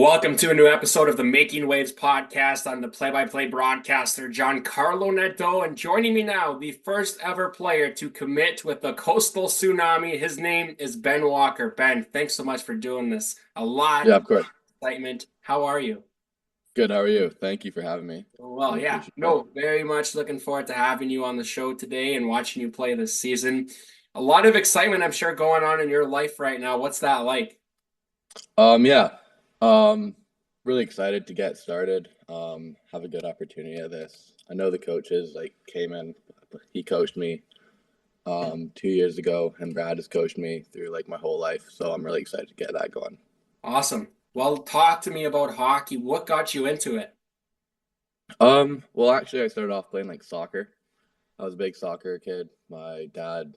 Welcome to a new episode of the Making Waves podcast. I'm the play-by-play broadcaster, Giancarlo Nadeau, and joining me now, the first ever player to commit with the Coastal Tsunami. His name is Ben Walker. Ben, thanks so much for doing this. A lot Yeah, of of course. excitement. How are you? Good. How are you? Thank you for having me. Well, Really yeah, appreciate it. no, very much looking forward to having you on the show today and watching you play this season. A lot of excitement, I'm sure, going on in your life right now. What's that like? Yeah. Um, really excited to get started. Have a good opportunity at this. I know the coaches came in. He coached me 2 years ago, and Brad has coached me through my whole life. So I'm really excited to get that going. Awesome. Well, talk to me about hockey. What got you into it? Well, actually, I started off playing soccer. I was a big soccer kid. My dad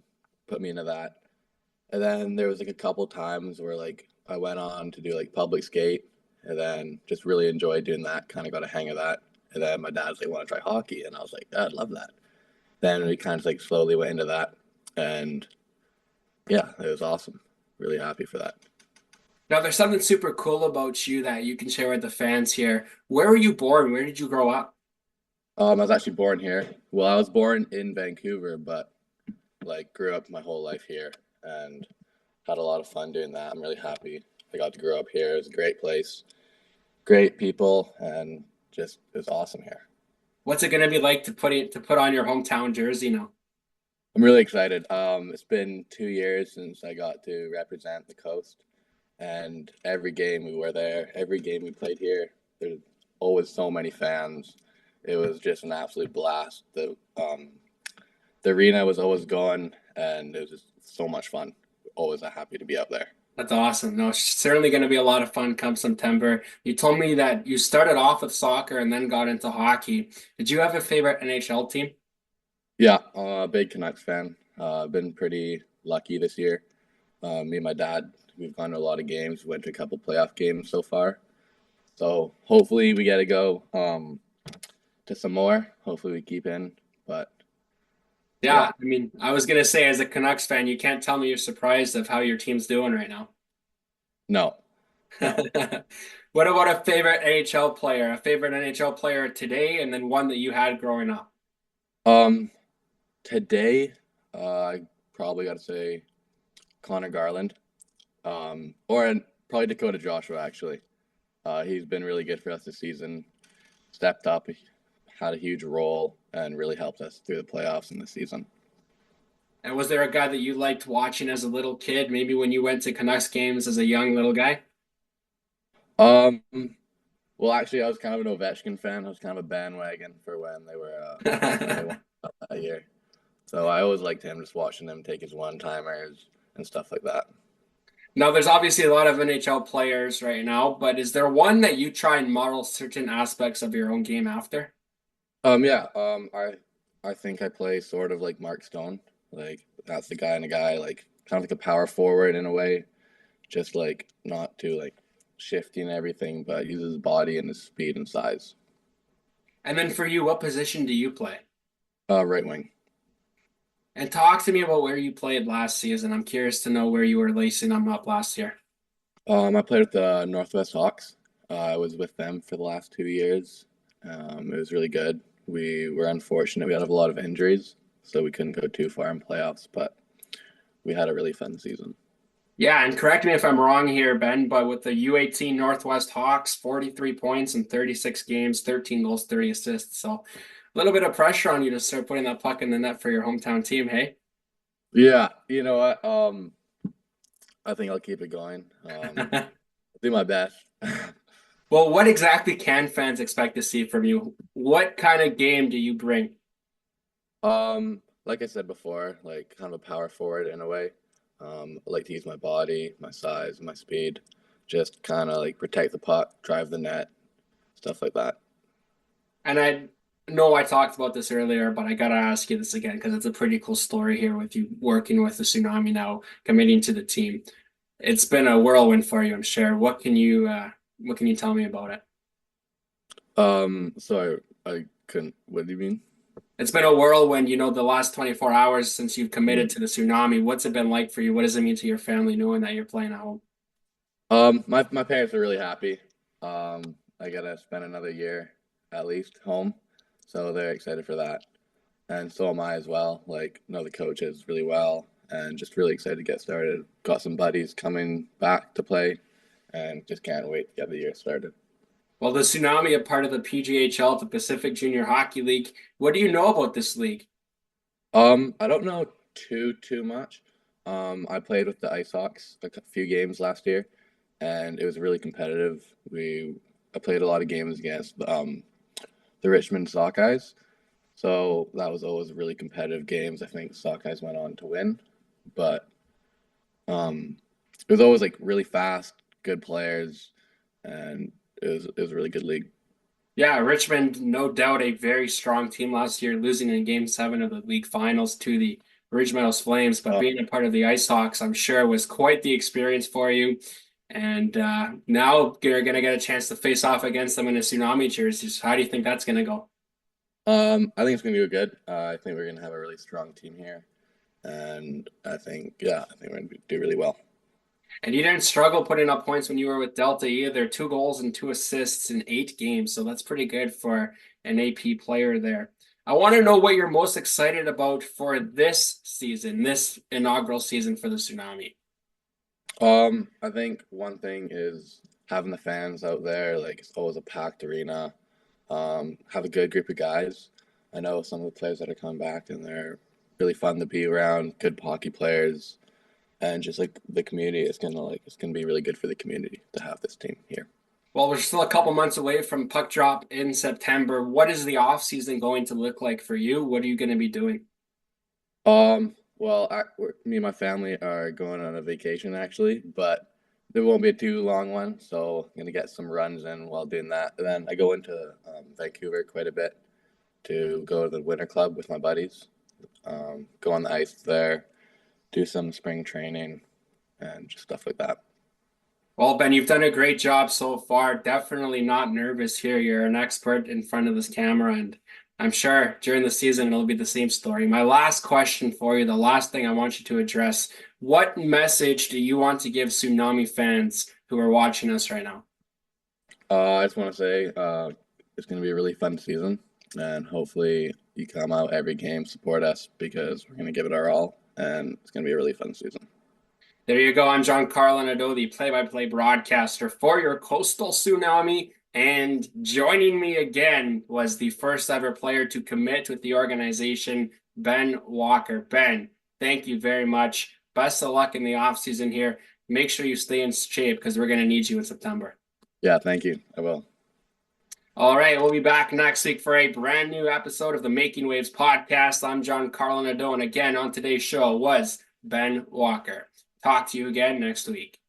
put me into that. And then there was a couple times where I went on to do public skate and then just really enjoyed doing that, kind of got a hang of that. And then my dad's like, want to try hockey? And I was like, I'd love that. Then we kind of slowly went into that. And yeah, it was awesome. Really happy for that. Now, there's something super cool about you that you can share with the fans here. Where were you born? Where did you grow up? I was actually born here. Well, I was born in Vancouver, but grew up my whole life here and had a lot of fun doing that. I'm really happy I got to grow up here. It was a great place, great people, and just it was awesome here. What's it going to be like to put on your hometown jersey now? I'm really excited. It's been 2 years since I got to represent the coast, and every game we were there, every game we played here, there's always so many fans. It was just an absolute blast. The arena was always going, and it was just so much fun. Always happy to be up there. That's awesome. No, it's certainly going to be a lot of fun come September. You told me that you started off with soccer and then got into hockey. Did you have a favorite NHL team? Yeah, big Canucks fan. Been pretty lucky this year. Me and my dad, we've gone to a lot of games. Went to a couple playoff games so far. So hopefully we get to go to some more. Hopefully we keep in. But Yeah, yeah, I mean, I was going to say, as a Canucks fan, you can't tell me you're surprised of how your team's doing right now. no, no. What about a favorite NHL player? A favorite NHL player today, and then one that you had growing up? Um, Today, I probably got to say Connor Garland, or probably Dakota Joshua actually. He's been really good for us this season. Stepped up, had a huge role, and really helped us through the playoffs in the season. And was there a guy that you liked watching as a little kid, maybe when you went to Canucks games as a young little guy? Um, well, actually, I was kind of an Ovechkin fan. I was kind of a bandwagon for when they won that year. So I always liked him, just watching him take his one timers and stuff like that. Now, there's obviously a lot of NHL players right now, but is there one that you try and model certain aspects of your own game after? Yeah. I think I play sort of like Mark Stone. That's the guy in a guy, kind of like a power forward in a way, just not too shifty and everything, but uses his body and his speed and size. And then for you, what position do you play? Right wing. And talk to me about where you played last season. I'm curious to know where you were lacing them up last year. I played with the Northwest Hawks. I was with them for the last 2 years. It was really good. We were unfortunate. We had a lot of injuries, so we couldn't go too far in playoffs, but we had a really fun season. Yeah, and correct me if I'm wrong here, Ben, but with the U18 Northwest Hawks, 43 points in 36 games, 13 goals, 30 assists. So a little bit of pressure on you to start putting that puck in the net for your hometown team, hey? Yeah, you know what? I think I'll keep it going. I'll do my best. Well, what exactly can fans expect to see from you? What kind of game do you bring? Like I said before, kind of a power forward in a way. I like to use my body, my size, my speed, just kind of protect the puck, drive the net, stuff like that. And I know I talked about this earlier, but I gotta ask you this again because it's a pretty cool story here with you working with the Tsunami now, committing to the team. It's been a whirlwind for you, I'm sure. What can you tell me about it? So I couldn't. What do you mean? It's been a whirlwind, the last 24 hours since you've committed Mm. to the Tsunami. What's it been like for you? What does it mean to your family knowing that you're playing at home? My parents are really happy. I gotta spend another year at least home, so they're excited for that, and so am I as well. Like, know the coaches really well, and just really excited to get started. Got some buddies coming back to play, and just can't wait to get the year started. Well, the Tsunami, a part of the PJHL, the Pacific Junior Hockey League. What do you know about this league? I don't know too much. I played with the Ice Hawks a few games last year, and it was really competitive. I played a lot of games against the Richmond Sockeyes, so that was always really competitive games. I think Sockeyes went on to win, but um, it was always like really fast, good players, and it was a really good league. Yeah, Richmond, no doubt a very strong team last year, losing in Game 7 of the league finals to the Ridge Meadows Flames. But Uh, being a part of the Ice Hawks, I'm sure was quite the experience for you. And now you're going to get a chance to face off against them in a Tsunami jersey. So how do you think that's going to go? I think it's gonna be good. I think we're gonna have a really strong team here, and I think we're gonna do really well. And you didn't struggle putting up points when you were with Delta either. 2 goals and 2 assists in 8 games. So that's pretty good for an AP player there. I want to know what you're most excited about for this season, this inaugural season for the Tsunami. I think one thing is having the fans out there. Like, it's always a packed arena. Have a good group of guys. I know some of the players that are coming back, and they're really fun to be around. Good hockey players, and just like the community, it's gonna be really good for the community to have this team here. Well, we're still a couple months away from puck drop in September. What is the off season going to look like for you? What are you going to be doing? Well, me and my family are going on a vacation actually, but there won't be a too long one, so I'm gonna get some runs in while doing that. And then I go into Vancouver quite a bit to go to the winter club with my buddies, go on the ice there, do some spring training, and just stuff like that. Well, Ben, you've done a great job so far. Definitely not nervous here. You're an expert in front of this camera, and I'm sure during the season it'll be the same story. My last question for you, the last thing I want you to address, what message do you want to give Tsunami fans who are watching us right now? I just want to say it's going to be a really fun season, and hopefully you come out every game, support us because we're going to give it our all, and it's going to be a really fun season. There you go. I'm Giancarlo Nadeau, the play-by-play broadcaster for your Coastal Tsunami. And joining me again was the first ever player to commit with the organization, Ben Walker. Ben, thank you very much. Best of luck in the offseason here. Make sure you stay in shape because we're going to need you in September. Yeah, thank you. I will. All right, we'll be back next week for a brand new episode of the Making Waves podcast. I'm Giancarlo Nadeau, and again on today's show was Ben Walker. Talk to you again next week.